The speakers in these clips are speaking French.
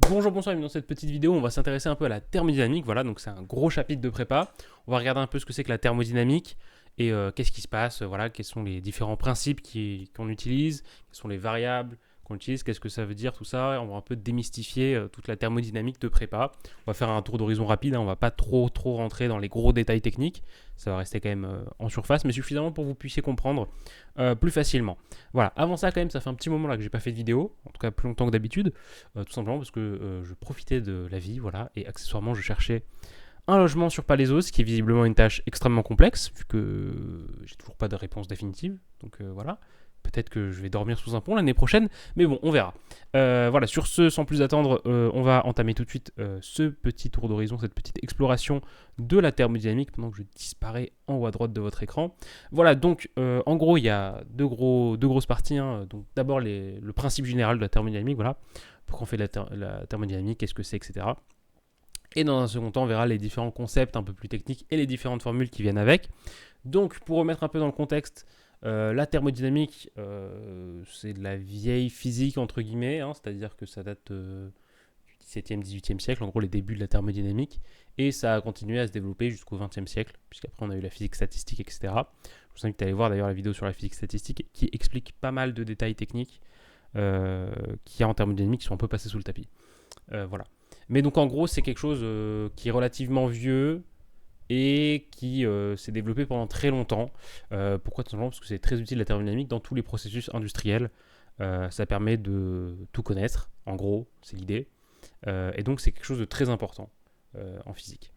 Bonjour, bonsoir, bienvenue dans cette petite vidéo, on va s'intéresser un peu à la thermodynamique, voilà, donc c'est un gros chapitre de prépa. On va regarder un peu ce que c'est que la thermodynamique et qu'est-ce qui se passe, voilà, quels sont les différents principes qu'on utilise, quelles sont les variables qu'on utilise, qu'est-ce que ça veut dire, tout ça. On va un peu démystifier toute la thermodynamique de prépa. On va faire un tour d'horizon rapide, hein, on va pas trop rentrer dans les gros détails techniques, ça va rester quand même en surface, mais suffisamment pour que vous puissiez comprendre plus facilement. Voilà, avant ça quand même, ça fait un petit moment là que j'ai pas fait de vidéo, en tout cas plus longtemps que d'habitude. Tout simplement parce que je profitais de la vie, voilà, et accessoirement je cherchais un logement sur Palaiseau, ce qui est visiblement une tâche extrêmement complexe, vu que j'ai toujours pas de réponse définitive, donc voilà. Peut-être que je vais dormir sous un pont l'année prochaine, mais bon, on verra. Voilà, sur ce, sans plus attendre, on va entamer tout de suite ce petit tour d'horizon, cette petite exploration de la thermodynamique, pendant que je disparais en haut à droite de votre écran. Voilà, donc en gros, il y a deux grosses parties, hein. Donc d'abord le principe général de la thermodynamique, voilà, pourquoi on fait la thermodynamique, qu'est-ce que c'est, etc. Et dans un second temps, on verra les différents concepts un peu plus techniques et les différentes formules qui viennent avec. Donc, pour remettre un peu dans le contexte, la thermodynamique, c'est de la vieille physique, entre guillemets, hein, c'est-à-dire que ça date du 17e, 18e siècle, en gros les débuts de la thermodynamique, et ça a continué à se développer jusqu'au 20e siècle, puisqu'après on a eu la physique statistique, etc. Je vous invite à aller voir d'ailleurs la vidéo sur la physique statistique, qui explique pas mal de détails techniques qu'il y a en thermodynamique qui sont un peu passés sous le tapis. Voilà. Mais donc en gros, c'est quelque chose qui est relativement vieux et qui s'est développé pendant très longtemps. Pourquoi tout simplement? Parce que c'est très utile la thermodynamique dans tous les processus industriels. Ça permet de tout connaître, en gros, c'est l'idée. Et donc c'est quelque chose de très important en physique.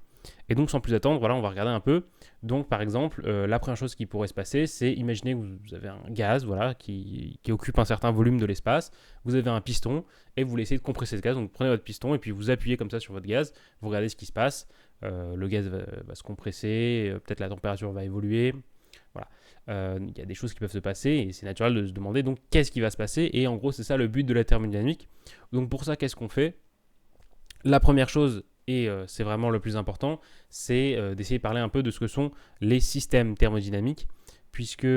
Et donc sans plus attendre, voilà, on va regarder un peu. Donc par exemple, la première chose qui pourrait se passer, c'est imaginer que vous avez un gaz, voilà, qui occupe un certain volume de l'espace. Vous avez un piston et vous voulez essayer de compresser ce gaz. Donc vous prenez votre piston et puis vous appuyez comme ça sur votre gaz. Vous regardez ce qui se passe. Le gaz va se compresser, peut-être la température va évoluer. Voilà. Il y a des choses qui peuvent se passer et c'est naturel de se demander donc qu'est-ce qui va se passer. Et en gros, c'est ça le but de la thermodynamique. Donc pour ça, qu'est-ce qu'on fait? La première chose, et c'est vraiment le plus important, c'est d'essayer de parler un peu de ce que sont les systèmes thermodynamiques, puisque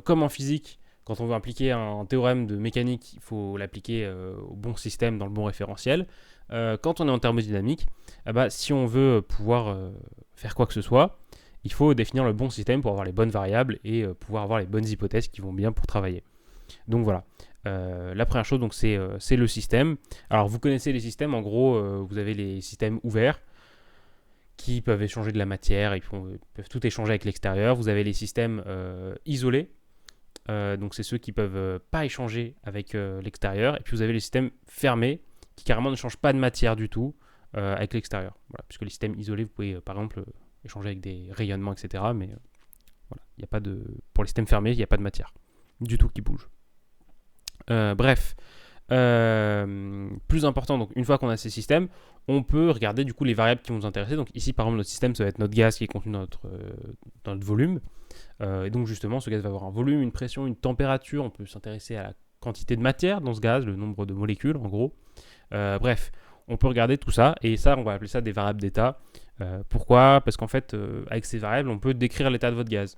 comme en physique, quand on veut appliquer un théorème de mécanique, il faut l'appliquer au bon système dans le bon référentiel. Quand on est en thermodynamique, si on veut pouvoir faire quoi que ce soit, il faut définir le bon système pour avoir les bonnes variables et pouvoir avoir les bonnes hypothèses qui vont bien pour travailler. Donc voilà. La première chose, donc, c'est le système. Alors, vous connaissez les systèmes. En gros, vous avez les systèmes ouverts qui peuvent échanger de la matière, ils peuvent tout échanger avec l'extérieur. Vous avez les systèmes isolés. Donc, c'est ceux qui ne peuvent pas échanger avec l'extérieur. Et puis, vous avez les systèmes fermés qui carrément ne changent pas de matière du tout avec l'extérieur. Voilà, puisque les systèmes isolés, vous pouvez par exemple échanger avec des rayonnements, etc. Mais voilà, y a pas de... pour les systèmes fermés, il n'y a pas de matière du tout qui bouge. Bref, plus important, donc une fois qu'on a ces systèmes, on peut regarder du coup les variables qui vont nous intéresser. Donc ici par exemple notre système ça va être notre gaz qui est contenu dans notre volume. Et donc justement ce gaz va avoir un volume, une pression, une température. On peut s'intéresser à la quantité de matière dans ce gaz, le nombre de molécules en gros. Bref, on peut regarder tout ça et ça on va appeler ça des variables d'état. Pourquoi? Parce qu'en fait avec ces variables on peut décrire l'état de votre gaz.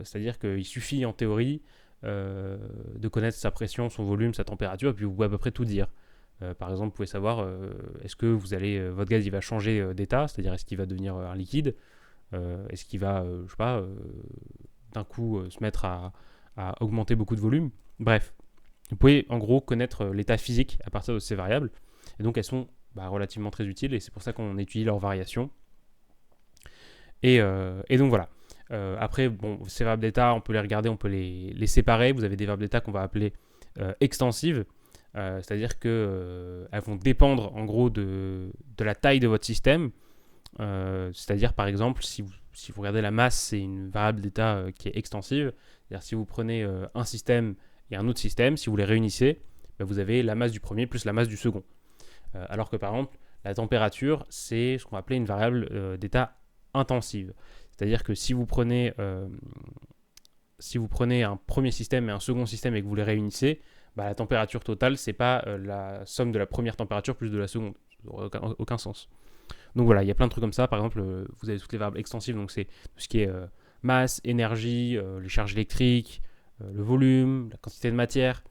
C'est-à-dire qu'il suffit en théorie de connaître sa pression, son volume, sa température, et puis vous pouvez à peu près tout dire. Par exemple, vous pouvez savoir est-ce que votre gaz il va changer d'état, c'est-à-dire est-ce qu'il va devenir un liquide, est-ce qu'il va, je sais pas, d'un coup se mettre à augmenter beaucoup de volume. Bref, vous pouvez en gros connaître l'état physique à partir de ces variables, et donc elles sont relativement très utiles, et c'est pour ça qu'on étudie leurs variations. Et donc voilà. Après, bon, ces variables d'état, on peut les regarder, on peut les séparer. Vous avez des variables d'état qu'on va appeler extensives, c'est-à-dire qu'elles vont dépendre en gros de la taille de votre système. C'est-à-dire par exemple, si vous regardez la masse, c'est une variable d'état qui est extensive. C'est-à-dire si vous prenez un système et un autre système, si vous les réunissez, vous avez la masse du premier plus la masse du second. Alors que par exemple, la température, c'est ce qu'on va appeler une variable d'état intensive. C'est-à-dire que si vous prenez un premier système et un second système et que vous les réunissez, la température totale, c'est pas la somme de la première température plus de la seconde. Ça n'aurait aucun sens. Donc voilà, il y a plein de trucs comme ça. Par exemple, vous avez toutes les variables extensives, donc c'est tout ce qui est masse, énergie, les charges électriques, le volume, la quantité de matière.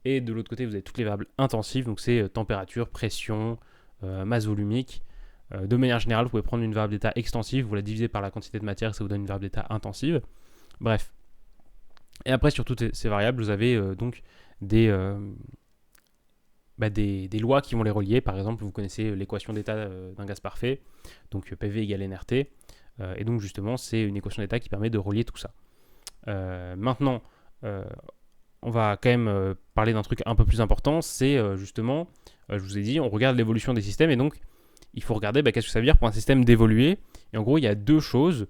Et de l'autre côté, vous avez toutes les variables intensives, donc c'est température, pression, masse volumique. De manière générale, vous pouvez prendre une variable d'état extensive, vous la divisez par la quantité de matière, ça vous donne une variable d'état intensive. Bref. Et après, sur toutes ces variables, vous avez donc des lois qui vont les relier. Par exemple, vous connaissez l'équation d'état d'un gaz parfait, donc PV égale nRT. Et donc justement, c'est une équation d'état qui permet de relier tout ça. Maintenant, on va quand même parler d'un truc un peu plus important, c'est justement, je vous ai dit, on regarde l'évolution des systèmes, et donc il faut regarder qu'est-ce que ça veut dire pour un système d'évoluer. Et en gros, il y a deux choses.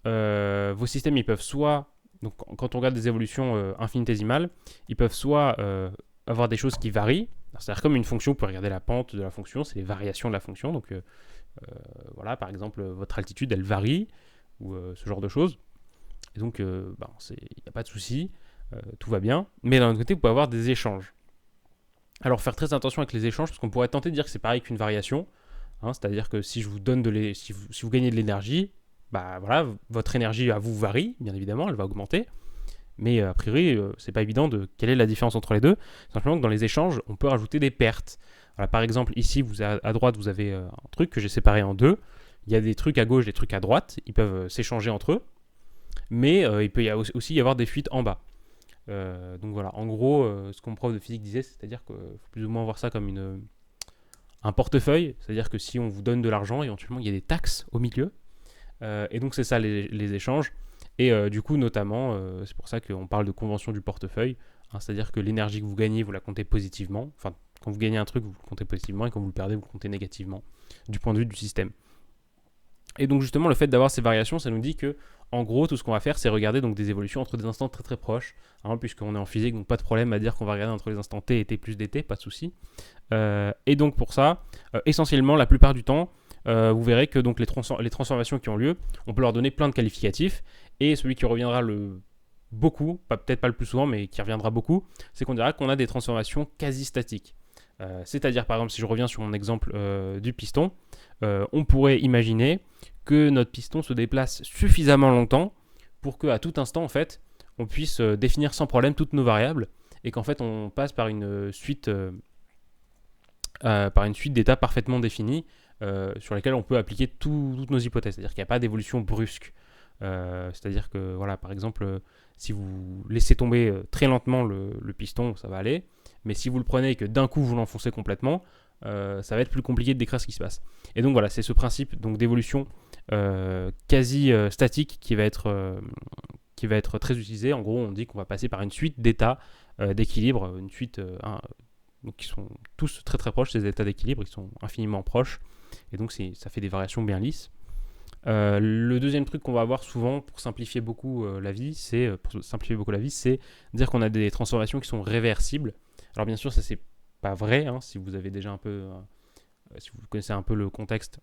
Vos systèmes, ils peuvent soit, donc quand on regarde des évolutions infinitésimales, ils peuvent soit avoir des choses qui varient, c'est-à-dire comme une fonction, vous pouvez regarder la pente de la fonction, c'est les variations de la fonction, donc voilà, par exemple, votre altitude, elle varie, ou ce genre de choses. Et donc, il n'y a pas de souci, tout va bien. Mais d'un autre côté, vous pouvez avoir des échanges. Alors, faire très attention avec les échanges, parce qu'on pourrait tenter de dire que c'est pareil qu'une variation. C'est-à-dire que si je vous donne si vous gagnez de l'énergie, voilà, votre énergie à vous varie, bien évidemment, elle va augmenter. Mais a priori, c'est pas évident de quelle est la différence entre les deux. Simplement que dans les échanges, on peut rajouter des pertes. Voilà, par exemple, ici, à droite, vous avez un truc que j'ai séparé en deux. Il y a des trucs à gauche, des trucs à droite. Ils peuvent s'échanger entre eux. Mais il peut aussi y avoir des fuites en bas. Donc voilà, en gros, ce qu'on prof de physique disait, c'est-à-dire qu'il faut plus ou moins voir ça comme un portefeuille. C'est-à-dire que si on vous donne de l'argent, éventuellement, il y a des taxes au milieu. Et donc c'est ça les échanges. Et du coup, notamment, c'est pour ça qu'on parle de convention du portefeuille. C'est-à-dire que l'énergie que vous gagnez, vous la comptez positivement. Enfin, quand vous gagnez un truc, vous le comptez positivement. Et quand vous le perdez, vous le comptez négativement. Du point de vue du système. Et donc justement, le fait d'avoir ces variations, ça nous dit que, en gros, tout ce qu'on va faire, c'est regarder donc des évolutions entre des instants très très proches. Puisqu'on est en physique, donc pas de problème à dire qu'on va regarder entre les instants t et t plus dt, pas de souci. Et donc pour ça, essentiellement, la plupart du temps, vous verrez que donc les transformations qui ont lieu, on peut leur donner plein de qualificatifs. Et celui qui reviendra beaucoup, peut-être pas le plus souvent, mais qui reviendra beaucoup, c'est qu'on dira qu'on a des transformations quasi statiques. C'est-à-dire, par exemple, si je reviens sur mon exemple du piston, on pourrait imaginer que notre piston se déplace suffisamment longtemps pour qu'à tout instant, en fait, on puisse définir sans problème toutes nos variables et qu'en fait, on passe par une suite d'états parfaitement définis sur lesquels on peut appliquer toutes nos hypothèses. C'est-à-dire qu'il n'y a pas d'évolution brusque. C'est-à-dire que, voilà, par exemple, si vous laissez tomber très lentement le piston, ça va aller. Mais si vous le prenez et que d'un coup vous l'enfoncez complètement, ça va être plus compliqué de décrire ce qui se passe. Et donc voilà, c'est ce principe donc, d'évolution quasi statique qui va être très utilisé. En gros, on dit qu'on va passer par une suite d'états d'équilibre, une suite donc qui sont tous très très proches, ces états d'équilibre, ils sont infiniment proches. Et donc ça fait des variations bien lisses. Le deuxième truc qu'on va avoir souvent pour simplifier beaucoup la vie, c'est dire qu'on a des transformations qui sont réversibles. Alors bien sûr, ça c'est pas vrai. Si vous avez déjà si vous connaissez un peu le contexte,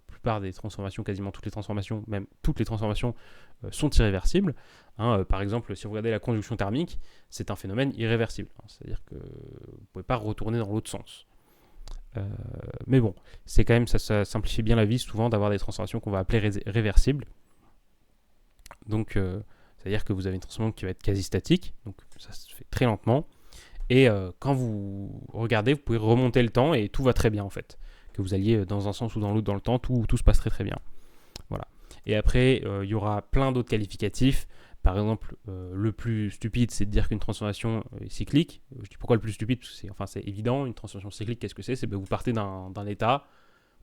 la plupart des transformations, quasiment toutes les transformations, même toutes les transformations sont irréversibles. Par exemple, si vous regardez la conduction thermique, c'est un phénomène irréversible. C'est-à-dire que vous ne pouvez pas retourner dans l'autre sens. Mais bon, c'est quand même ça simplifie bien la vie souvent d'avoir des transformations qu'on va appeler réversibles. Donc, c'est-à-dire que vous avez une transformation qui va être quasi statique, donc ça se fait très lentement. Et quand vous regardez, vous pouvez remonter le temps et tout va très bien en fait. Que vous alliez dans un sens ou dans l'autre dans le temps, tout se passe très très bien. Voilà. Et après, il y aura plein d'autres qualificatifs. Par exemple, le plus stupide, c'est de dire qu'une transformation est cyclique. Je dis pourquoi le plus stupide, parce que c'est évident. Une transformation cyclique, qu'est-ce que c'est ? Vous partez d'un état,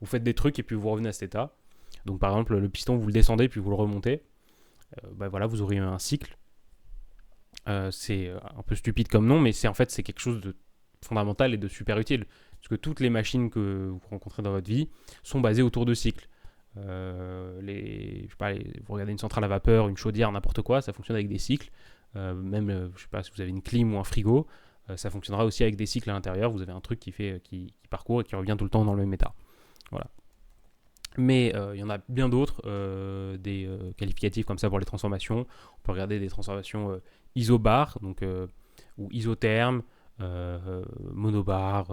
vous faites des trucs et puis vous revenez à cet état. Donc par exemple, le piston, vous le descendez puis vous le remontez. Voilà, vous aurez un cycle. C'est un peu stupide comme nom, mais c'est quelque chose de fondamental et de super utile. Parce que toutes les machines que vous rencontrez dans votre vie sont basées autour de cycles. Vous regardez une centrale à vapeur, une chaudière, n'importe quoi, ça fonctionne avec des cycles. Même, je sais pas, si vous avez une clim ou un frigo, ça fonctionnera aussi avec des cycles à l'intérieur. Vous avez un truc qui parcourt et qui revient tout le temps dans le même état. Voilà. Mais il y en a bien d'autres, des qualificatifs comme ça pour les transformations. On peut regarder des transformations isobars, donc, ou isothermes, monobars,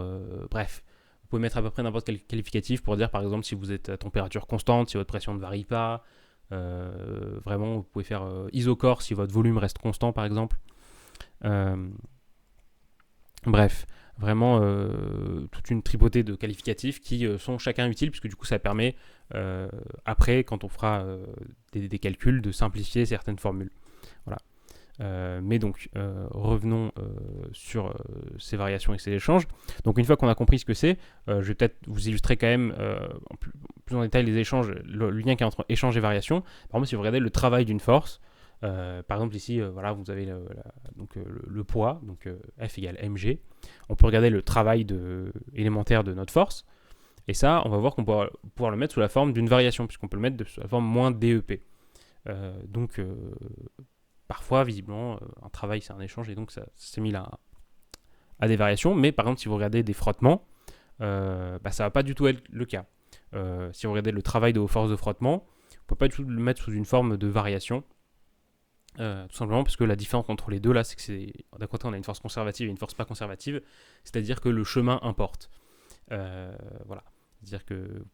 bref. Vous pouvez mettre à peu près n'importe quel qualificatif pour dire par exemple si vous êtes à température constante, si votre pression ne varie pas. Vraiment, vous pouvez faire isocore si votre volume reste constant par exemple. Bref, vraiment toute une tripotée de qualificatifs qui sont chacun utiles, puisque du coup ça permet après, quand on fera des calculs, de simplifier certaines formules. Voilà. Mais donc, revenons sur ces variations et ces échanges. Donc, une fois qu'on a compris ce que c'est, je vais peut-être vous illustrer quand même plus en détail les échanges, le lien qu'il y a entre échange et variation. Par exemple, si vous regardez le travail d'une force, par exemple ici, voilà, vous avez le poids, donc F égale mg. On peut regarder le travail élémentaire de notre force, et ça, on va voir qu'on va pouvoir le mettre sous la forme d'une variation, puisqu'on peut le mettre sous la forme moins DEP. Donc, parfois, visiblement, un travail, c'est un échange, et donc ça s'est mis là à des variations. Mais par exemple, si vous regardez des frottements, ça ne va pas du tout être le cas. Si vous regardez le travail de vos forces de frottement, on ne peut pas du tout le mettre sous une forme de variation. Tout simplement parce que la différence entre les deux là, c'est que d'un côté on a une force conservative et une force pas conservative, c'est-à-dire que le chemin importe. Voilà, c'est-à-dire que,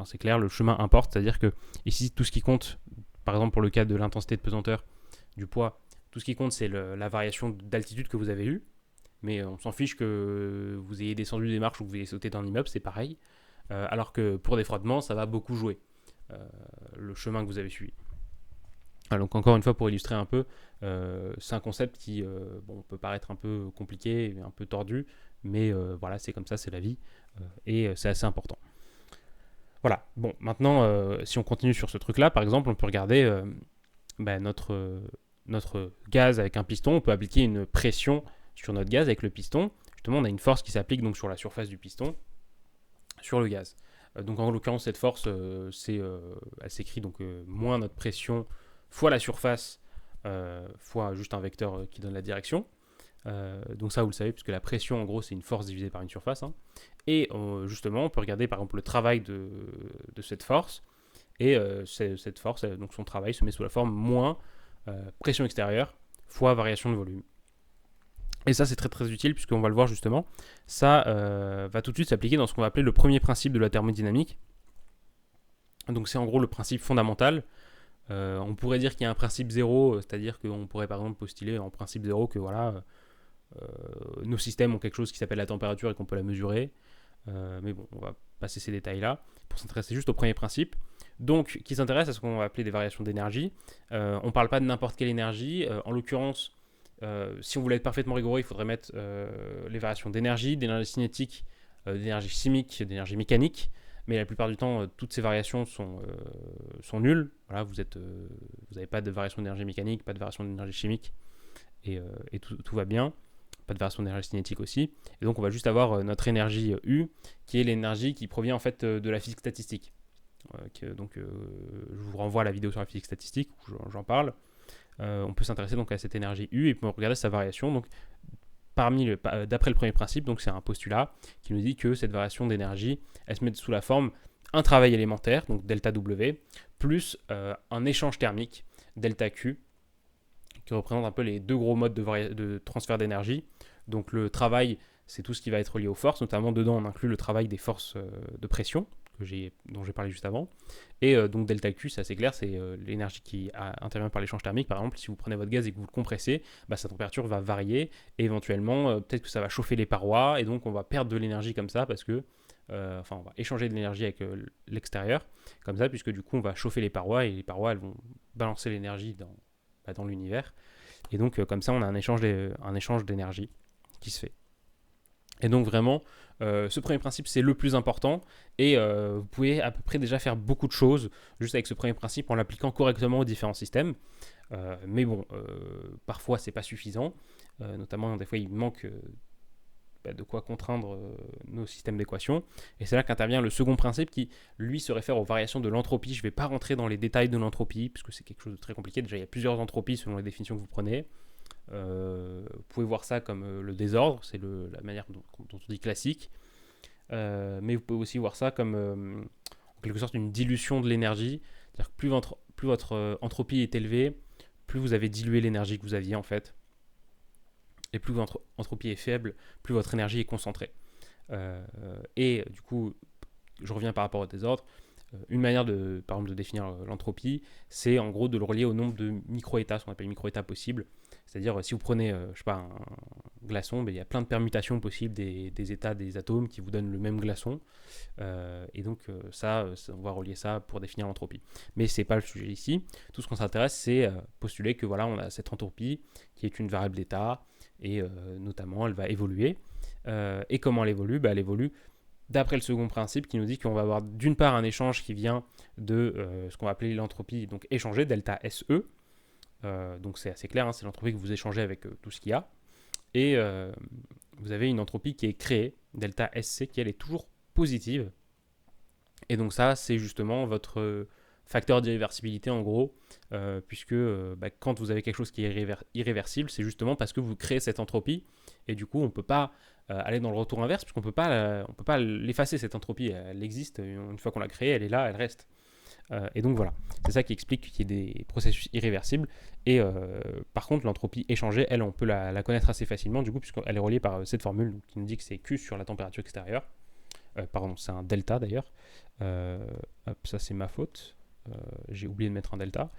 c'est clair, le chemin importe, c'est-à-dire que ici tout ce qui compte, par exemple pour le cas de l'intensité de pesanteur du poids, tout ce qui compte c'est la variation d'altitude que vous avez eue, mais on s'en fiche que vous ayez descendu des marches ou que vous ayez sauté d'un immeuble, c'est pareil. Alors que pour des frottements, ça va beaucoup jouer, le chemin que vous avez suivi. Donc encore une fois, pour illustrer un peu, c'est un concept qui peut paraître un peu compliqué, un peu tordu, mais voilà, c'est comme ça, c'est la vie, et c'est assez important. Voilà, bon, maintenant, si on continue sur ce truc-là, par exemple, on peut regarder notre gaz avec un piston, on peut appliquer une pression sur notre gaz avec le piston. Justement, on a une force qui s'applique donc sur la surface du piston, sur le gaz. Donc en l'occurrence, cette force, elle s'écrit donc moins notre pression fois la surface, fois juste un vecteur qui donne la direction. Donc ça, vous le savez, puisque la pression, en gros, c'est une force divisée par une surface. Hein. Et justement, on peut regarder, par exemple, le travail de cette force. Et cette force, donc son travail se met sous la forme moins pression extérieure fois variation de volume. Et ça, c'est très très utile, puisqu'on va le voir justement. Ça va tout de suite s'appliquer dans ce qu'on va appeler le premier principe de la thermodynamique. Donc c'est en gros le principe fondamental. On pourrait dire qu'il y a un principe zéro, c'est-à-dire qu'on pourrait par exemple postuler en principe zéro que voilà, nos systèmes ont quelque chose qui s'appelle la température et qu'on peut la mesurer. Mais bon, on va passer ces détails-là pour s'intéresser juste au premier principe. Donc, qui s'intéresse à ce qu'on va appeler des variations d'énergie. On ne parle pas de n'importe quelle énergie. En l'occurrence, si on voulait être parfaitement rigoureux, il faudrait mettre les variations d'énergie cinétique, d'énergie chimique, d'énergie mécanique. Mais la plupart du temps, toutes ces variations sont nulles. Voilà, vous n'avez pas de variation d'énergie mécanique, pas de variation d'énergie chimique, et tout va bien. Pas de variation d'énergie cinétique aussi. Et donc, on va juste avoir notre énergie U, qui est l'énergie qui provient en fait de la physique statistique. Donc, je vous renvoie à la vidéo sur la physique statistique où j'en parle. On peut s'intéresser donc à cette énergie U et puis regarder sa variation. Donc, d'après le premier principe, donc c'est un postulat qui nous dit que cette variation d'énergie, elle se met sous la forme un travail élémentaire, donc delta W, plus un échange thermique, delta Q, qui représente un peu les deux gros modes de transfert d'énergie. Donc le travail, c'est tout ce qui va être lié aux forces, notamment dedans on inclut le travail des forces de pression, dont j'ai parlé juste avant. Et donc delta Q, c'est assez clair, c'est l'énergie qui intervient par l'échange thermique. Par exemple, si vous prenez votre gaz et que vous le compressez, sa température va varier, et éventuellement, peut-être que ça va chauffer les parois, et donc on va perdre de l'énergie comme ça, parce que on va échanger de l'énergie avec l'extérieur, comme ça, puisque du coup on va chauffer les parois, et les parois elles vont balancer l'énergie dans l'univers. Et donc comme ça on a un échange d'énergie qui se fait. Et donc vraiment, ce premier principe, c'est le plus important. Et vous pouvez à peu près déjà faire beaucoup de choses juste avec ce premier principe en l'appliquant correctement aux différents systèmes. Mais bon, parfois, c'est pas suffisant. Notamment, des fois, il manque de quoi contraindre nos systèmes d'équations. Et c'est là qu'intervient le second principe qui, lui, se réfère aux variations de l'entropie. Je ne vais pas rentrer dans les détails de l'entropie, puisque c'est quelque chose de très compliqué. Déjà, il y a plusieurs entropies selon les définitions que vous prenez. Vous pouvez voir ça comme le désordre, c'est la manière dont on dit classique, mais vous pouvez aussi voir ça comme en quelque sorte une dilution de l'énergie, c'est-à-dire que plus votre entropie est élevée, plus vous avez dilué l'énergie que vous aviez en fait, et plus votre entropie est faible, plus votre énergie est concentrée. Et du coup, je reviens par rapport au désordre, une manière par exemple, de définir l'entropie, c'est en gros de le relier au nombre de micro-états, ce qu'on appelle micro-états possibles. C'est-à-dire, si vous prenez, je sais pas, un glaçon, ben, il y a plein de permutations possibles des états des atomes qui vous donnent le même glaçon. Et donc, on va relier ça pour définir l'entropie. Mais ce n'est pas le sujet ici. Tout ce qu'on s'intéresse, c'est postuler que voilà, on a cette entropie qui est une variable d'état, et notamment, elle va évoluer. Et comment elle évolue? Elle évolue d'après le second principe qui nous dit qu'on va avoir d'une part un échange qui vient de ce qu'on va appeler l'entropie donc échangée, delta SE. Donc c'est assez clair, hein, c'est l'entropie que vous échangez avec tout ce qu'il y a. Et vous avez une entropie qui est créée, delta SC, qui elle est toujours positive. Et donc ça, c'est justement votre facteur d'irréversibilité en gros, puisque quand vous avez quelque chose qui est irréversible, c'est justement parce que vous créez cette entropie, et du coup on ne peut pas aller dans le retour inverse, puisqu'on on peut pas l'effacer cette entropie, elle existe, une fois qu'on l'a créée, elle est là, elle reste. Et donc voilà, c'est ça qui explique qu'il y ait des processus irréversibles. Et par contre, l'entropie échangée, elle, on peut la connaître assez facilement, du coup, puisqu'elle est reliée par cette formule qui nous dit que c'est Q sur la température extérieure. Pardon, c'est un delta d'ailleurs. Ça c'est ma faute. J'ai oublié de mettre un delta.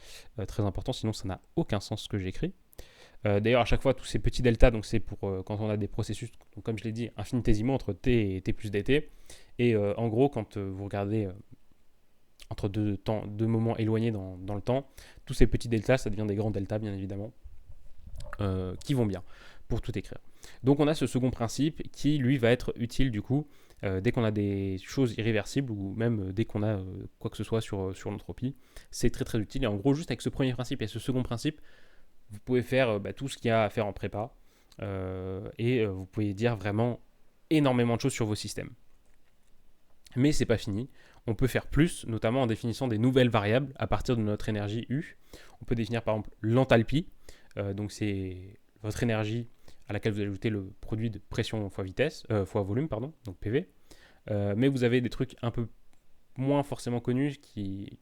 Très important, sinon ça n'a aucun sens ce que j'écris. D'ailleurs, à chaque fois, tous ces petits deltas, donc c'est pour quand on a des processus, donc, comme je l'ai dit, infinitésimaux entre t et t plus dt. Et en gros, quand vous regardez entre deux moments éloignés dans le temps, tous ces petits deltas, ça devient des grands deltas, bien évidemment, qui vont bien pour tout écrire. Donc on a ce second principe qui, lui, va être utile du coup dès qu'on a des choses irréversibles ou même dès qu'on a quoi que ce soit sur l'entropie. C'est très très utile. Et en gros, juste avec ce premier principe et ce second principe, vous pouvez faire tout ce qu'il y a à faire en prépa et vous pouvez dire vraiment énormément de choses sur vos systèmes. Mais c'est pas fini. On peut faire plus, notamment en définissant des nouvelles variables à partir de notre énergie U. On peut définir par exemple l'enthalpie. Donc c'est votre énergie à laquelle vous ajoutez le produit de pression fois vitesse, fois volume, pardon, donc PV. Mais vous avez des trucs un peu moins forcément connus qui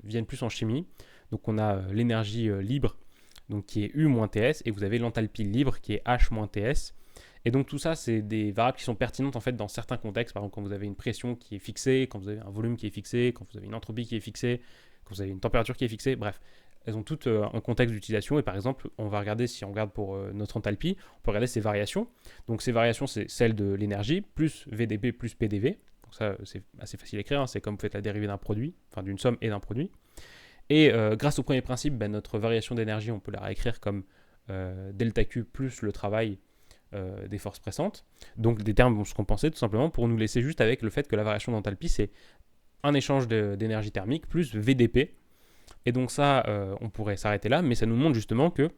viennent plus en chimie. Donc on a l'énergie libre, donc qui est U moins TS, et vous avez l'enthalpie libre qui est H moins TS. Et donc tout ça, c'est des variables qui sont pertinentes en fait dans certains contextes. Par exemple, quand vous avez une pression qui est fixée, quand vous avez un volume qui est fixé, quand vous avez une entropie qui est fixée, quand vous avez une température qui est fixée, bref. Elles ont toutes un contexte d'utilisation. Et par exemple, on va regarder, si on regarde pour notre enthalpie, on peut regarder ces variations. Donc ces variations, c'est celle de l'énergie, plus VDP plus PDV. Donc ça, c'est assez facile à écrire. Hein. C'est comme vous faites la dérivée d'un produit, enfin d'une somme et d'un produit. Et grâce au premier principe, notre variation d'énergie, on peut la réécrire comme delta Q plus le travail des forces pressantes. Donc des termes vont se compenser tout simplement pour nous laisser juste avec le fait que la variation d'enthalpie, c'est un échange d'énergie thermique plus VDP. Et donc ça, on pourrait s'arrêter là, mais ça nous montre justement que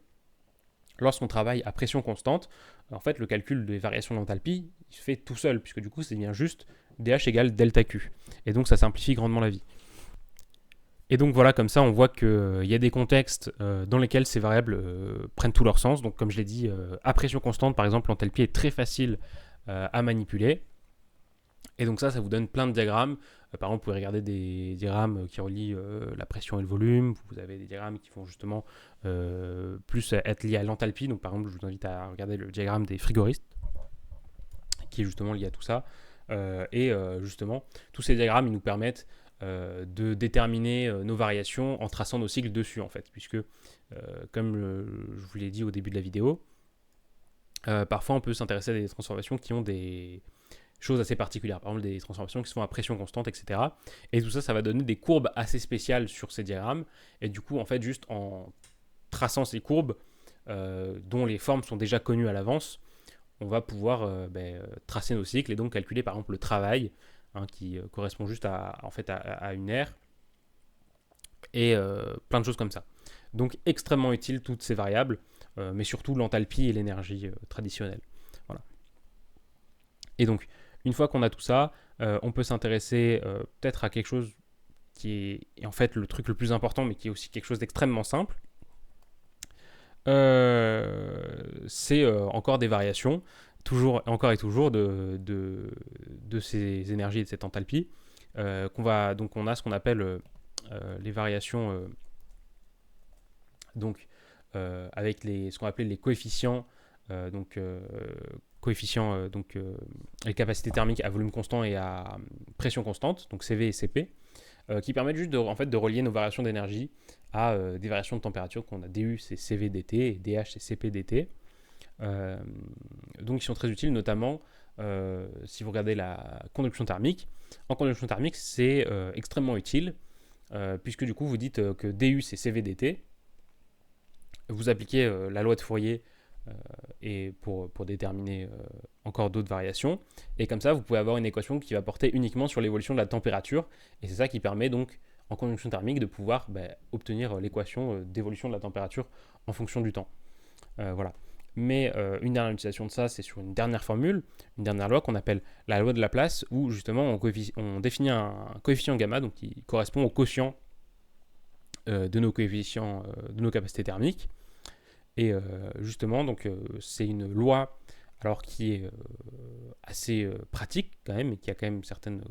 lorsqu'on travaille à pression constante, en fait, le calcul des variations d'enthalpie, il se fait tout seul, puisque du coup, c'est bien juste dH égale delta Q. Et donc ça simplifie grandement la vie. Et donc voilà, comme ça, on voit qu'il y a des contextes dans lesquels ces variables prennent tout leur sens. Donc comme je l'ai dit, à pression constante, par exemple, l'enthalpie est très facile à manipuler. Et donc ça vous donne plein de diagrammes. Par exemple, vous pouvez regarder des diagrammes qui relient la pression et le volume. Vous avez des diagrammes qui vont justement plus être liés à l'enthalpie. Donc par exemple, je vous invite à regarder le diagramme des frigoristes, qui est justement lié à tout ça. Et justement, tous ces diagrammes, ils nous permettent de déterminer nos variations en traçant nos cycles dessus, en fait. Puisque, comme je vous l'ai dit au début de la vidéo, parfois on peut s'intéresser à des transformations qui ont des choses assez particulières, par exemple des transformations qui se font à pression constante, etc. Et tout ça, ça va donner des courbes assez spéciales sur ces diagrammes. Et du coup, en fait, juste en traçant ces courbes, dont les formes sont déjà connues à l'avance, on va pouvoir tracer nos cycles et donc calculer par exemple le travail, hein, qui correspond juste à une aire, et plein de choses comme ça. Donc extrêmement utile toutes ces variables, mais surtout l'enthalpie et l'énergie traditionnelle. Voilà. Et donc, une fois qu'on a tout ça, on peut s'intéresser peut-être à quelque chose qui est en fait le truc le plus important, mais qui est aussi quelque chose d'extrêmement simple. C'est encore des variations, encore et toujours de ces énergies et de cette enthalpie. Donc on a ce qu'on appelle les variations avec ce qu'on appelle les coefficients coefficients, les capacités thermiques à volume constant et à pression constante, donc CV et CP, qui permettent juste en fait, de relier nos variations d'énergie à des variations de température qu'on a. DU c'est CV dt et DH c'est CP dt. Donc ils sont très utiles, notamment si vous regardez la conduction thermique. En conduction thermique, c'est extrêmement utile, puisque du coup vous dites que DU c'est CV dt, vous appliquez la loi de Fourier et pour déterminer encore d'autres variations, et comme ça vous pouvez avoir une équation qui va porter uniquement sur l'évolution de la température, et c'est ça qui permet donc en conduction thermique de pouvoir obtenir l'équation d'évolution de la température en fonction du temps. Voilà. Mais une dernière utilisation de ça, c'est sur une dernière formule, une dernière loi qu'on appelle la loi de Laplace, où justement on définit un coefficient gamma, donc qui correspond au quotient de nos coefficients, de nos capacités thermiques. Et justement, donc c'est une loi alors qui est assez pratique quand même, et qui a quand même certaines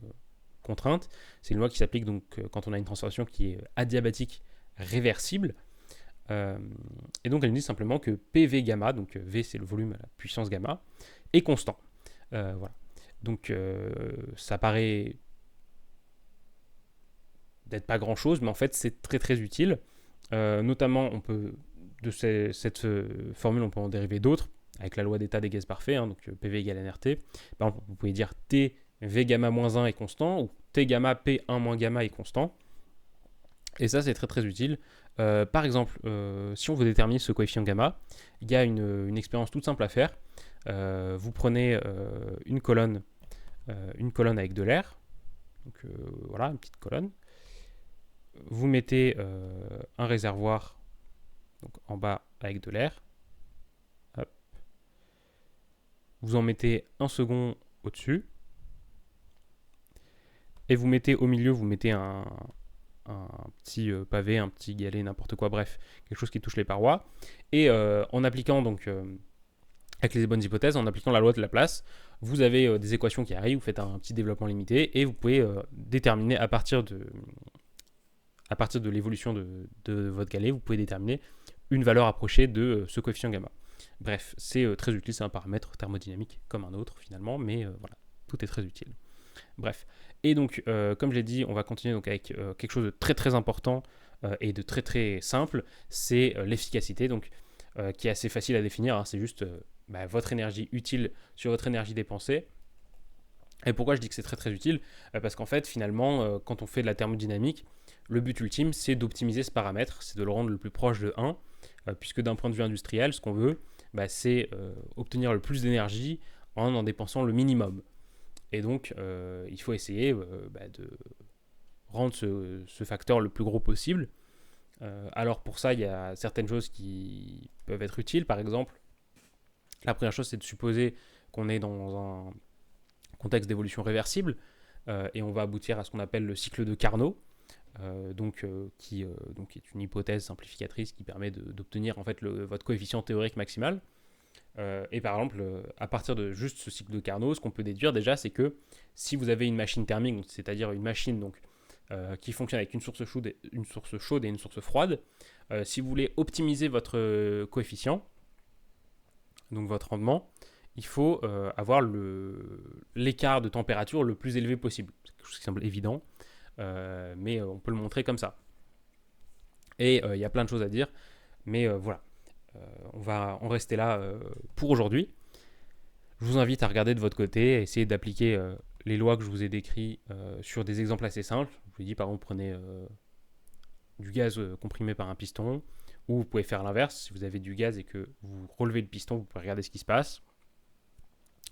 contraintes. C'est une loi qui s'applique donc quand on a une transformation qui est adiabatique réversible. Et donc elle nous dit simplement que PV gamma, donc V c'est le volume à la puissance gamma, est constant. Voilà. Donc ça paraît d'être pas grand chose, mais en fait c'est très très utile. Notamment on peut, de cette formule, on peut en dériver d'autres, avec la loi d'état des gaz parfaits, hein, donc PV égale nRT. Par exemple, vous pouvez dire T V gamma moins 1 est constant, ou T gamma P1 moins gamma est constant. Et ça, c'est très très utile. Par exemple, si on veut déterminer ce coefficient gamma, il y a une expérience toute simple à faire. Vous prenez une colonne avec de l'air. Donc voilà, une petite colonne. Vous mettez un réservoir donc, en bas avec de l'air. Vous en mettez un second au-dessus. Et vous mettez au milieu, vous mettez un petit pavé, un petit galet, n'importe quoi, bref, quelque chose qui touche les parois. Et en appliquant, donc, avec les bonnes hypothèses, en appliquant la loi de Laplace, vous avez des équations qui arrivent, vous faites un petit développement limité, et vous pouvez déterminer à partir de l'évolution de votre galet, vous pouvez déterminer une valeur approchée de ce coefficient gamma. Bref, c'est très utile, c'est un paramètre thermodynamique comme un autre finalement, mais voilà, tout est très utile. Bref, et donc comme je l'ai dit, on va continuer donc avec quelque chose de très très important et de très très simple, c'est l'efficacité, donc qui est assez facile à définir, hein, c'est juste votre énergie utile sur votre énergie dépensée. Et pourquoi je dis que c'est très très utile? Parce qu'en fait, finalement, quand on fait de la thermodynamique, le but ultime, c'est d'optimiser ce paramètre, c'est de le rendre le plus proche de 1, puisque d'un point de vue industriel, ce qu'on veut, c'est obtenir le plus d'énergie en dépensant le minimum. Et donc, il faut essayer de rendre ce facteur le plus gros possible. Alors pour ça, il y a certaines choses qui peuvent être utiles. Par exemple, la première chose, c'est de supposer qu'on est dans un contexte d'évolution réversible, et on va aboutir à ce qu'on appelle le cycle de Carnot, qui est une hypothèse simplificatrice qui permet d'obtenir en fait votre coefficient théorique maximal. Et par exemple, à partir de juste ce cycle de Carnot, ce qu'on peut déduire déjà, c'est que si vous avez une machine thermique, c'est-à-dire une machine qui fonctionne avec une source chaude et une source froide, si vous voulez optimiser votre coefficient, donc votre rendement, il faut avoir l'écart de température le plus élevé possible. C'est quelque chose qui semble évident, mais on peut le montrer comme ça. Et il y a plein de choses à dire, mais voilà. On va en rester là pour aujourd'hui. Je vous invite à regarder de votre côté, à essayer d'appliquer les lois que je vous ai décrites sur des exemples assez simples. Je vous ai dit, par exemple, prenez du gaz comprimé par un piston, ou vous pouvez faire l'inverse. Si vous avez du gaz et que vous relevez le piston, vous pouvez regarder ce qui se passe.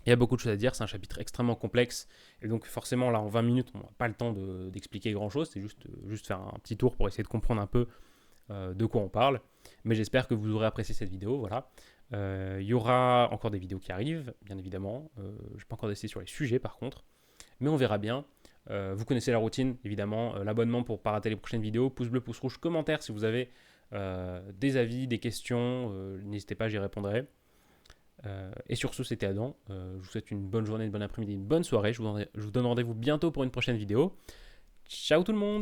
Il y a beaucoup de choses à dire, c'est un chapitre extrêmement complexe, et donc forcément là en 20 minutes on n'a pas le temps d'expliquer grand chose, c'est juste faire un petit tour pour essayer de comprendre un peu de quoi on parle, mais j'espère que vous aurez apprécié cette vidéo. Voilà. Il y aura encore des vidéos qui arrivent, bien évidemment. Je n'ai pas encore décidé sur les sujets par contre, mais on verra bien. Vous connaissez la routine, évidemment. L'abonnement pour ne pas rater les prochaines vidéos, pouce bleu, pouce rouge, commentaire si vous avez des avis, des questions, n'hésitez pas, j'y répondrai. Et sur ce, c'était Adam. Je vous souhaite une bonne journée, une bonne après-midi, une bonne soirée. Je vous donne rendez-vous bientôt pour une prochaine vidéo. Ciao tout le monde!